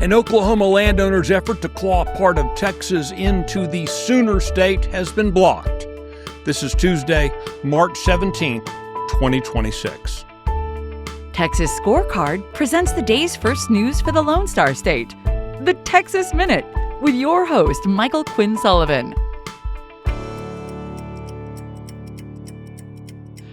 An Oklahoma landowner's effort to claw part of Texas into the Sooner State has been blocked. This is Tuesday, March 17th, 2026. Texas Scorecard presents the day's first news for the Lone Star State. The Texas Minute, with your host, Michael Quinn Sullivan.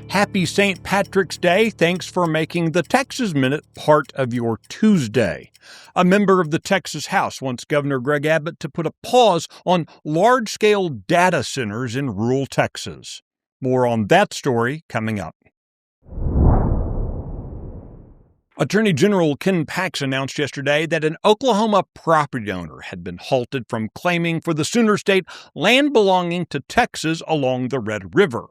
Happy St. Patrick's Day. Thanks for making the Texas Minute part of your Tuesday. A member of the Texas House wants Governor Greg Abbott to put a pause on large-scale data centers in rural Texas. More on that story coming up. Attorney General Ken Pax announced yesterday that an Oklahoma property owner had been halted from claiming for the Sooner State land belonging to Texas along the Red River.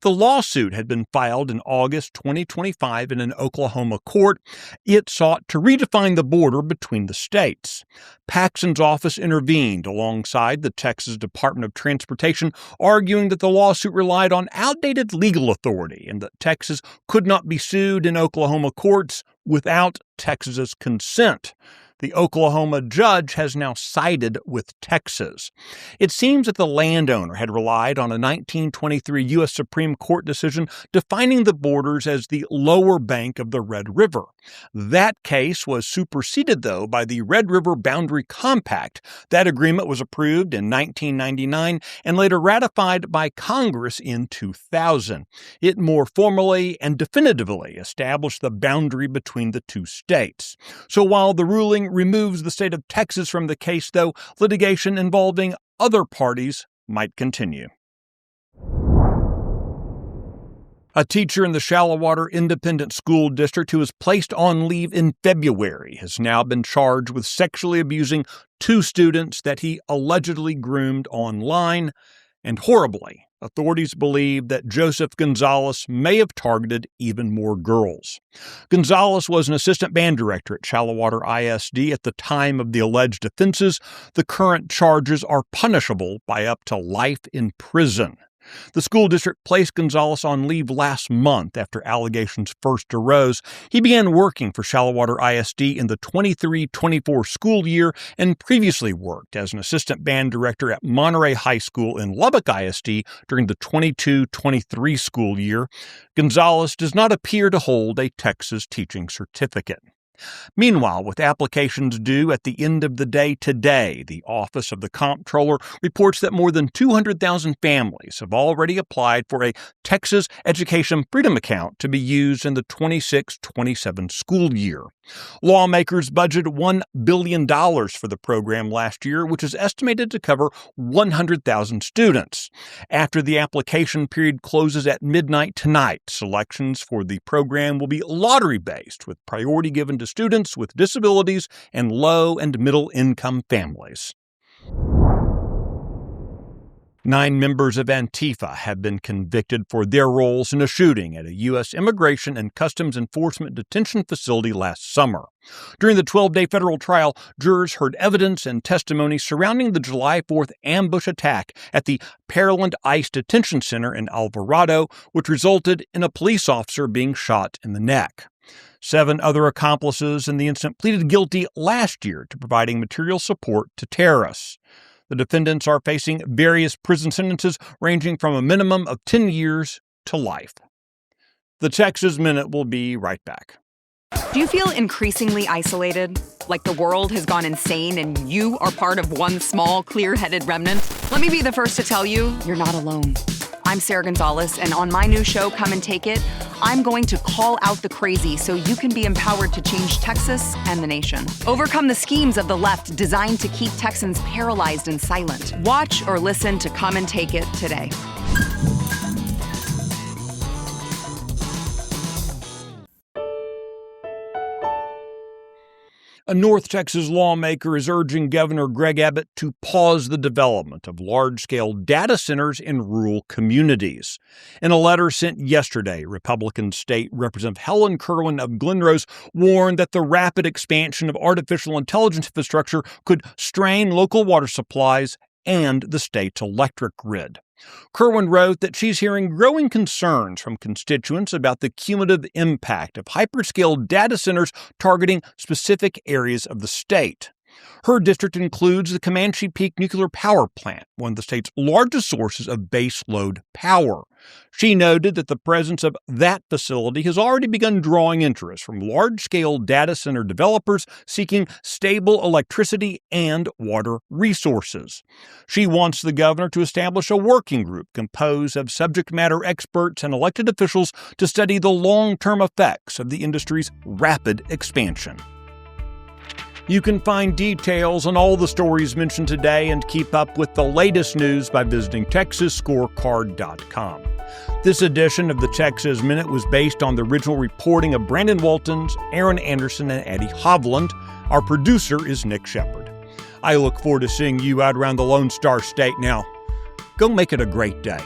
The lawsuit had been filed in August 2025 in an Oklahoma court. It sought to redefine the border between the states. Paxson's office intervened alongside the Texas Department of Transportation, arguing that the lawsuit relied on outdated legal authority and that Texas could not be sued in Oklahoma courts without Texas's consent. The Oklahoma judge has now sided with Texas. It seems that the landowner had relied on a 1923 U.S. Supreme Court decision defining the borders as the lower bank of the Red River. That case was superseded, though, by the Red River Boundary Compact. That agreement was approved in 1999 and later ratified by Congress in 2000. It more formally and definitively established the boundary between the two states. So while the ruling removes the state of Texas from the case, though, litigation involving other parties might continue. A teacher in the Shallowater Independent School District who was placed on leave in February has now been charged with sexually abusing two students that he allegedly groomed online. And horribly, authorities believe that Joseph Gonzalez may have targeted even more girls. Gonzalez was an assistant band director at Shallowater ISD at the time of the alleged offenses. The current charges are punishable by up to life in prison. The school district placed Gonzalez on leave last month after allegations first arose. He began working for Shallowater ISD in the 23-24 school year and previously worked as an assistant band director at Monterey High School in Lubbock ISD during the 22-23 school year. Gonzalez does not appear to hold a Texas teaching certificate. Meanwhile, with applications due at the end of the day today, the Office of the Comptroller reports that more than 200,000 families have already applied for a Texas Education Freedom Account to be used in the 26-27 school year. Lawmakers budgeted $1 billion for the program last year, which is estimated to cover 100,000 students. After the application period closes at midnight tonight, selections for the program will be lottery-based, with priority given to students with disabilities and low and middle-income families. 9 members of Antifa have been convicted for their roles in a shooting at a U.S. Immigration and Customs Enforcement detention facility last summer. During the 12-day federal trial, jurors heard evidence and testimony surrounding the July 4th ambush attack at the Pearland ICE Detention Center in Alvarado, which resulted in a police officer being shot in the neck. 7 other accomplices in the incident pleaded guilty last year to providing material support to terrorists. The defendants are facing various prison sentences ranging from a minimum of 10 years to life. The Texas Minute will be right back. Do you feel increasingly isolated? Like the world has gone insane and you are part of one small, clear-headed remnant? Let me be the first to tell you, you're not alone. I'm Sarah Gonzalez, and on my new show, Come and Take It, I'm going to call out the crazy so you can be empowered to change Texas and the nation. Overcome the schemes of the left designed to keep Texans paralyzed and silent. Watch or listen to Come and Take It today. A North Texas lawmaker is urging Governor Greg Abbott to pause the development of large-scale data centers in rural communities. In a letter sent yesterday, Republican State Representative Helen Kerwin of Glenrose warned that the rapid expansion of artificial intelligence infrastructure could strain local water supplies and the state's electric grid. Kerwin wrote that she's hearing growing concerns from constituents about the cumulative impact of hyperscale data centers targeting specific areas of the state. Her district includes the Comanche Peak Nuclear Power Plant, one of the state's largest sources of baseload power. She noted that the presence of that facility has already begun drawing interest from large-scale data center developers seeking stable electricity and water resources. She wants the governor to establish a working group composed of subject matter experts and elected officials to study the long-term effects of the industry's rapid expansion. You can find details on all the stories mentioned today and keep up with the latest news by visiting TexasScorecard.com. This edition of the Texas Minute was based on the original reporting of Brandon Waltons, Aaron Anderson, and Eddie Hovland. Our producer is Nick Shepard. I look forward to seeing you out around the Lone Star State now. Go make it a great day.